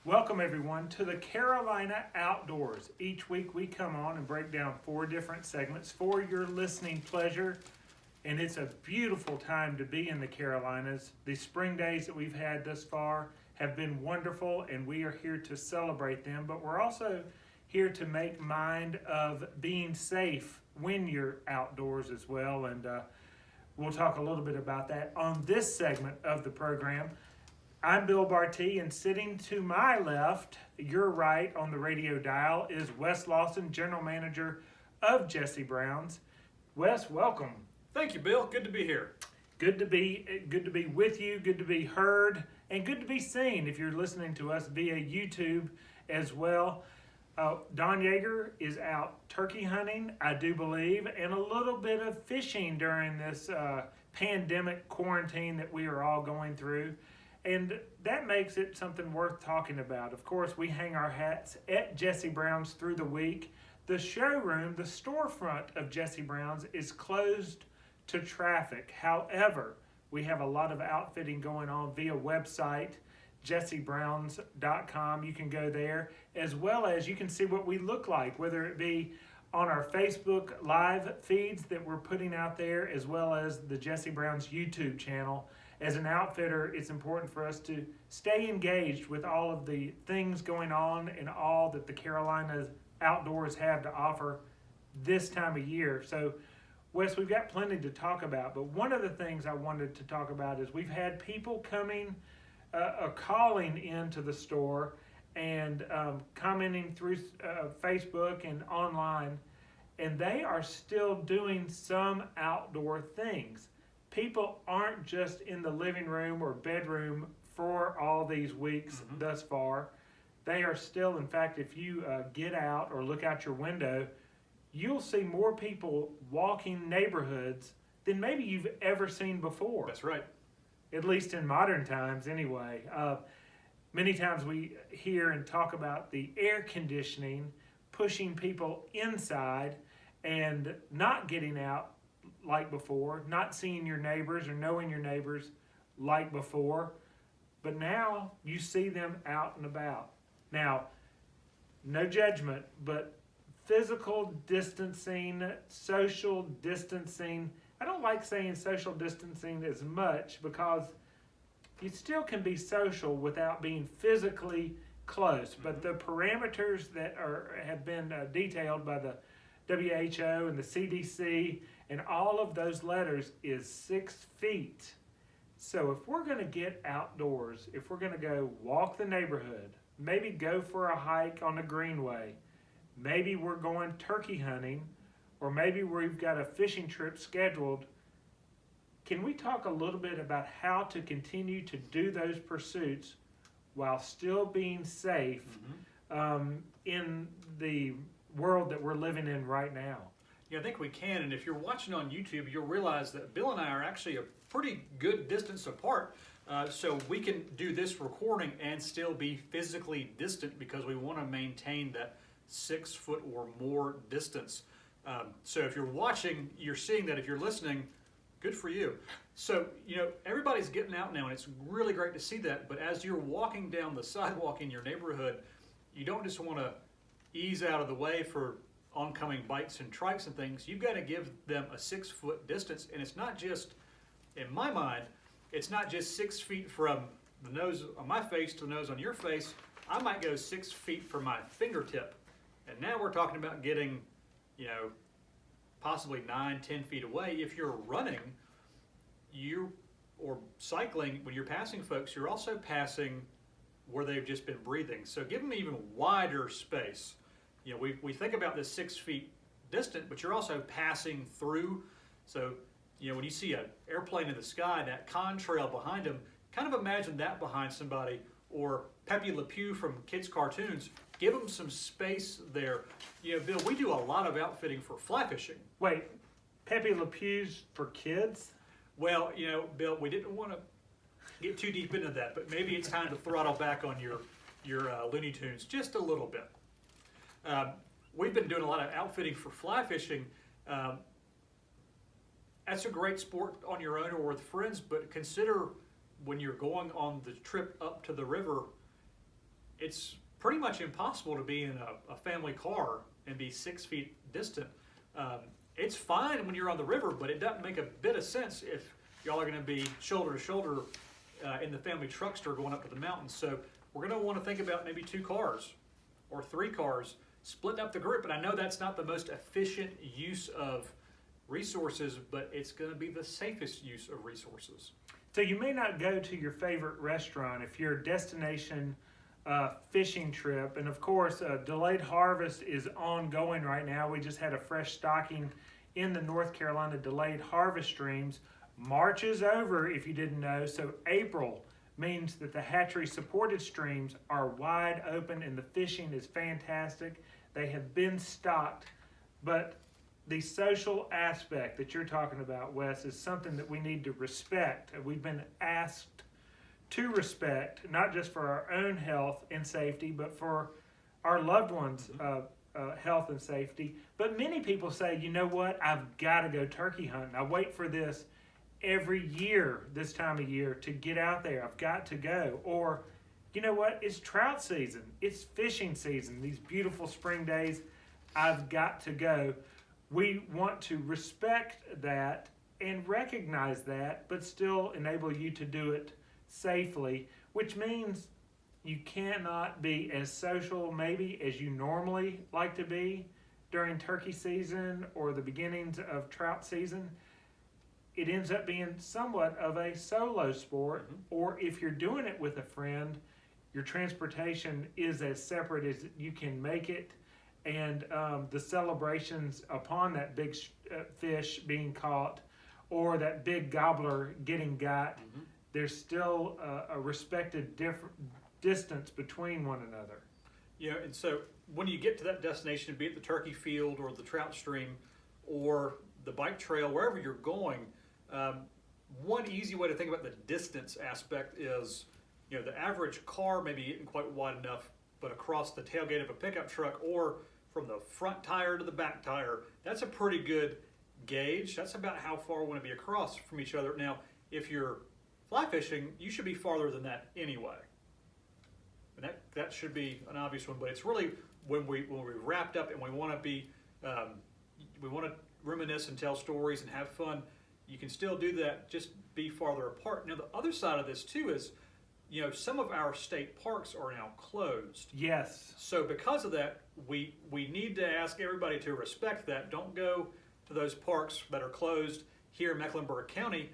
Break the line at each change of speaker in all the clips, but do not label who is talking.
Welcome everyone to the Carolina Outdoors. Each week we come on and break down 4 different segments for your listening pleasure. And it's a beautiful time to be in the Carolinas. The spring days that we've had thus far have been wonderful, and we are here to celebrate them. But we're also here to make mind of being safe when you're outdoors as well. And we'll talk a little bit about that on this segment of the program. I'm Bill Barty, and sitting to my left, your right on the radio dial, is Wes Lawson, General Manager of Jesse Brown's. Wes, welcome.
Thank you, Bill. Good to be here.
Good to be with you, good to be heard, and good to be seen if you're listening to us via YouTube as well. Don Yeager is out turkey hunting, I do believe, and a little bit of fishing during this pandemic quarantine that we are all going through. And that makes it something worth talking about. Of course, we hang our hats at Jesse Brown's through the week. The showroom, the storefront of Jesse Brown's is closed to traffic. However, we have a lot of outfitting going on via website, jessebrowns.com. You can go there, as well as you can see what we look like, whether it be on our Facebook live feeds that we're putting out there, as well as the Jesse Brown's YouTube channel. As an outfitter, it's important for us to stay engaged with all of the things going on and all that the Carolina Outdoors have to offer this time of year. So, Wes, we've got plenty to talk about, but one of the things I wanted to talk about is we've had people calling into the store and commenting through Facebook and online, and they are still doing some outdoor things. People aren't just in the living room or bedroom for all these weeks thus far. They are still, in fact, if you get out or look out your window, you'll see more people walking neighborhoods than maybe you've ever seen before.
That's right.
At least in modern times anyway. Many times we hear and talk about the air conditioning pushing people inside and not getting out like before, not seeing your neighbors or knowing your neighbors like before, but now you see them out and about. Now, no judgment, but physical distancing, social distancing, I don't like saying social distancing as much because you still can be social without being physically close, but the parameters that have been detailed by the WHO and the CDC and all of those letters is 6 feet. So if we're going to get outdoors, if we're going to go walk the neighborhood, maybe go for a hike on the greenway, maybe we're going turkey hunting, or maybe we've got a fishing trip scheduled, can we talk a little bit about how to continue to do those pursuits while still being safe in the world that we're living in right now?
Yeah, I think we can. And if you're watching on YouTube, you'll realize that Bill and I are actually a pretty good distance apart. So we can do this recording and still be physically distant because we want to maintain that 6 foot or more distance. So if you're watching, you're seeing that. If you're listening, good for you. So, everybody's getting out now, and it's really great to see that. But as you're walking down the sidewalk in your neighborhood, you don't just want to ease out of the way for oncoming bikes and trikes and things. You've got to give them a 6 foot distance. And it's not just, in my mind, it's not just 6 feet from the nose on my face to the nose on your face. I might go 6 feet from my fingertip. And now we're talking about getting, possibly 9-10 feet away. If you're running, or cycling, when you're passing folks, you're also passing where they've just been breathing. So give them even wider space. We think about this 6 feet distant, but you're also passing through. So, when you see an airplane in the sky, that contrail behind them, kind of imagine that behind somebody. Or Pepe Le Pew from kids' cartoons, give them some space there. Bill, we do a lot of outfitting for fly fishing.
Wait, Pepe Le Pew's for kids?
Well, Bill, we didn't want to get too deep into that, but maybe it's time to throttle back on your Looney Tunes just a little bit. We've been doing a lot of outfitting for fly fishing. That's a great sport on your own or with friends, but consider when you're going on the trip up to the river, it's pretty much impossible to be in a family car and be 6 feet distant. It's fine when you're on the river, but it doesn't make a bit of sense if y'all are going to be shoulder to shoulder in the family truckster going up to the mountains. So we're going to want to think about maybe 2 cars or 3 cars, splitting up the group. And I know that's not the most efficient use of resources, but it's going to be the safest use of resources.
So you may not go to your favorite restaurant if your destination fishing trip, and of course, delayed harvest is ongoing right now. We just had a fresh stocking in the North Carolina delayed harvest streams. March is over, if you didn't know, so April means that the hatchery supported streams are wide open and the fishing is fantastic. They have been stocked, but the social aspect that you're talking about, Wes, is something that we need to respect. We've been asked to respect, not just for our own health and safety, but for our loved ones' health and safety. But many people say, you know what, I've got to go turkey hunting. I wait for this every year, this time of year, to get out there. I've got to go. Or, you know what, it's trout season. It's fishing season. These beautiful spring days, I've got to go. We want to respect that and recognize that, but still enable you to do it safely, which means you cannot be as social maybe as you normally like to be during turkey season or the beginnings of trout season. It ends up being somewhat of a solo sport, or if you're doing it with a friend, your transportation is as separate as you can make it. And the celebrations upon that big fish being caught or that big gobbler getting got, there's still a respected distance between one another.
Yeah, and so when you get to that destination, be it the turkey field or the trout stream or the bike trail, wherever you're going, one easy way to think about the distance aspect is, you know, the average car maybe isn't quite wide enough, but across the tailgate of a pickup truck or from the front tire to the back tire, that's a pretty good gauge. That's about how far we want to be across from each other. Now, if you're fly fishing, you should be farther than that anyway. And that should be an obvious one, but it's really when we wrapped up and we want to be, we want to reminisce and tell stories and have fun. You can still do that, just be farther apart. Now, the other side of this too is, you know, some of our state parks are now closed.
Yes.
So because of that, we need to ask everybody to respect that. Don't go to those parks that are closed here in Mecklenburg County.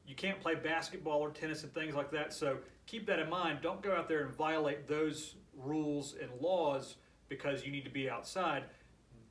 You can't play basketball or tennis and things like that. So keep that in mind. Don't go out there and violate those rules and laws because you need to be outside.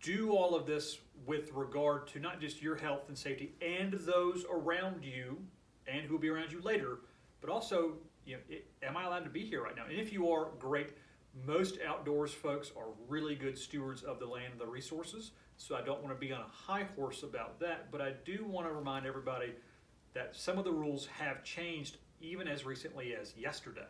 Do all of this with regard to not just your health and safety and those around you and who will be around you later, but also, you know, am I allowed to be here right now? And if you are, great. Most outdoors folks are really good stewards of the land and the resources, so I don't want to be on a high horse about that, but I do want to remind everybody that some of the rules have changed even as recently as yesterday.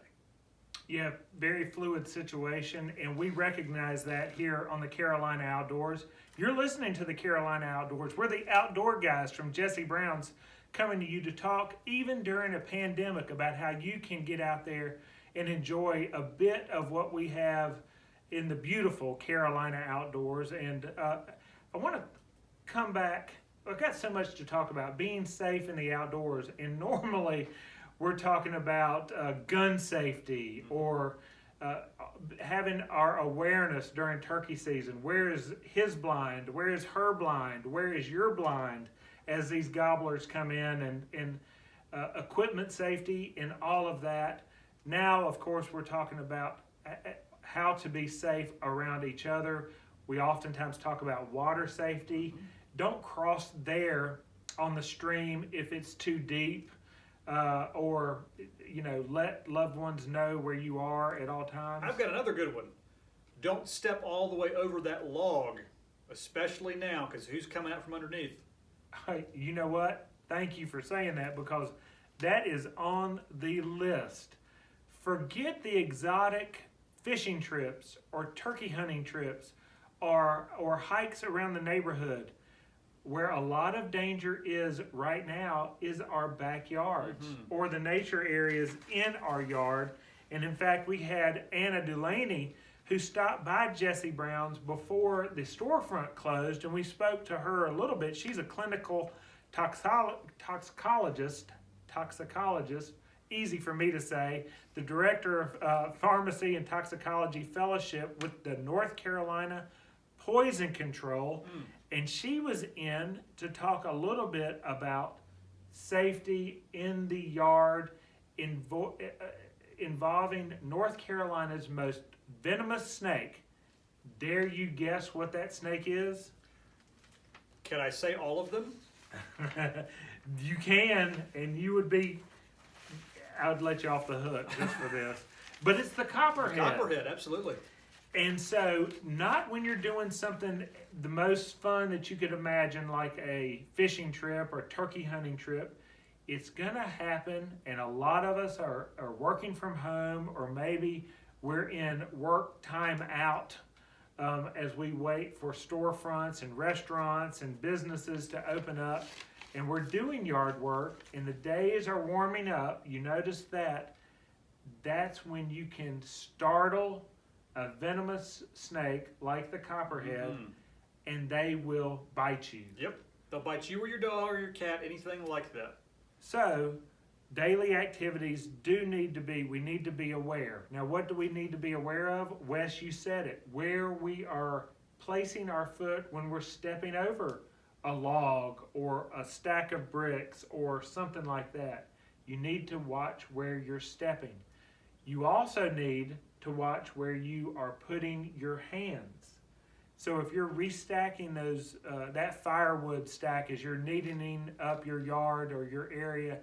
Yeah, very fluid situation, and we recognize that here on the Carolina Outdoors. You're listening to the Carolina Outdoors. We're the outdoor guys from Jesse Brown's coming to you to talk, even during a pandemic, about how you can get out there and enjoy a bit of what we have in the beautiful Carolina Outdoors. And I want to come back. I've got so much to talk about, being safe in the outdoors, and normally we're talking about gun safety or having our awareness during turkey season. Where is his blind? Where is her blind? Where is your blind as these gobblers come in, and equipment safety and all of that. Now, of course, we're talking about how to be safe around each other. We oftentimes talk about water safety. Don't cross there on the stream if it's too deep. Or, you know, let loved ones know where you are at all times.
I've got another good one. Don't step all the way over that log, especially now, because who's coming out from underneath?
You know what? Thank you for saying that, because that is on the list. Forget the exotic fishing trips or turkey hunting trips or hikes around the neighborhood. Where a lot of danger is right now is our backyards or the nature areas in our yard. And in fact, we had Anna Delaney who stopped by Jesse Brown's before the storefront closed, and we spoke to her a little bit. She's a clinical toxicologist, easy for me to say, the director of Pharmacy and Toxicology Fellowship with the North Carolina Poison Control, and she was in to talk a little bit about safety in the yard involving North Carolina's most venomous snake. Dare you guess what that snake is?
Can I say all of them?
You can, and you would be, I would let you off the hook just for this. But it's the copperhead.
Copperhead, absolutely.
And so, not when you're doing something the most fun that you could imagine, like a fishing trip or turkey hunting trip. It's going to happen, and a lot of us are working from home, or maybe we're in work time out as we wait for storefronts and restaurants and businesses to open up. And we're doing yard work, and the days are warming up. You notice that. That's when you can startle a venomous snake like the copperhead, and they will bite you.
Yep. They'll bite you or your dog or your cat, anything like that.
So, daily activities we need to be aware. Now, what do we need to be aware of? Wes, you said it. Where we are placing our foot when we're stepping over a log or a stack of bricks or something like that. You need to watch where you're stepping. You also need to watch where you are putting your hands. So if you're restacking that firewood stack as you're neatening up your yard or your area,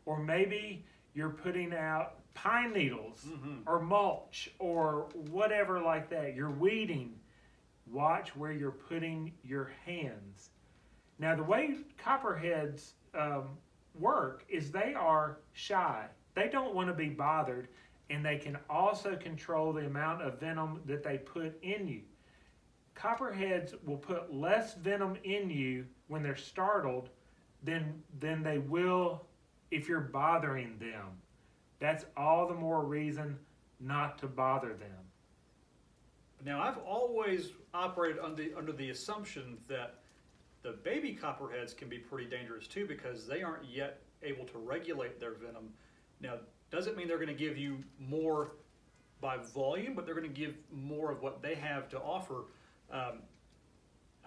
or maybe you're putting out pine needles or mulch or whatever like that, you're weeding, watch where you're putting your hands. Now the way copperheads work is they are shy. They don't want to be bothered, and they can also control the amount of venom that they put in you. Copperheads will put less venom in you when they're startled than they will if you're bothering them. That's all the more reason not to bother them.
Now, I've always operated under the assumption that the baby copperheads can be pretty dangerous too, because they aren't yet able to regulate their venom. Now, doesn't mean they're going to give you more by volume, but they're going to give more of what they have to offer.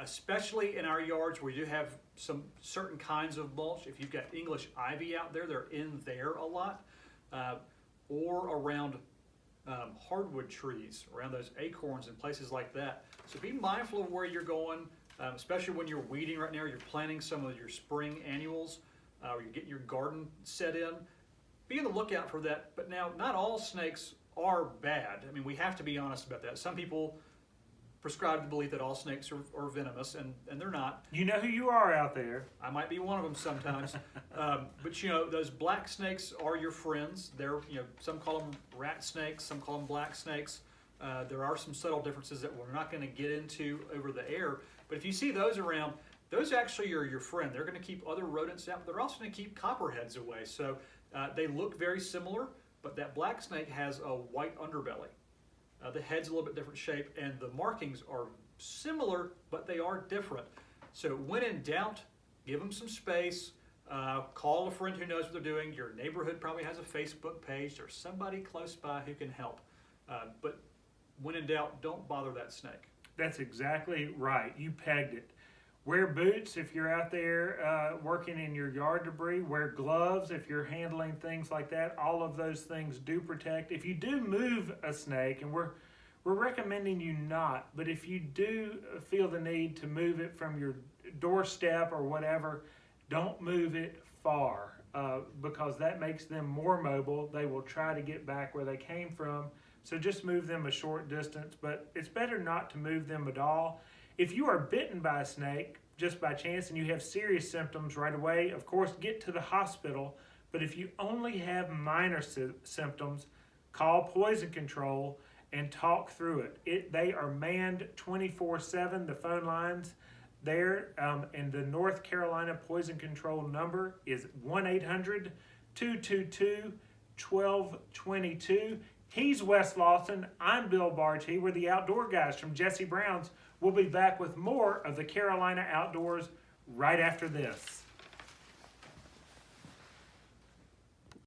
Especially in our yards where you have some certain kinds of mulch. If you've got English ivy out there, they're in there a lot, or around hardwood trees, around those acorns and places like that. So be mindful of where you're going, especially when you're weeding right now, you're planting some of your spring annuals, or you're getting your garden set in. Be on the lookout for that. But now, not all snakes are bad. I mean, we have to be honest about that. Some people prescribe the belief that all snakes are venomous, and they're not.
You know who you are out there.
I might be one of them sometimes. But you know, those black snakes are your friends. They're, you know, some call them rat snakes, some call them black snakes. There are some subtle differences that we're not going to get into over the air. But if you see those around, those actually are your friend. They're going to keep other rodents out, but they're also going to keep copperheads away. So they look very similar, but that black snake has a white underbelly. The head's a little bit different shape, and the markings are similar, but they are different. So when in doubt, give them some space. Call a friend who knows what they're doing. Your neighborhood probably has a Facebook page. There's somebody close by who can help. But when in doubt, don't bother that snake.
That's exactly right. You pegged it. Wear boots if you're out there working in your yard debris. Wear gloves if you're handling things like that. All of those things do protect. If you do move a snake, and we're recommending you not, but if you do feel the need to move it from your doorstep or whatever, don't move it far because that makes them more mobile. They will try to get back where they came from. So just move them a short distance, but it's better not to move them at all. If you are bitten by a snake, just by chance, and you have serious symptoms right away, of course, get to the hospital. But if you only have minor symptoms, call poison control and talk through it. They are manned 24/7, the phone lines there, and the North Carolina Poison Control number is 1-800-222-1222. He's Wes Lawson. I'm Bill Bargee. We're the Outdoor Guys from Jesse Brown's. We'll be back with more of the Carolina Outdoors right after this.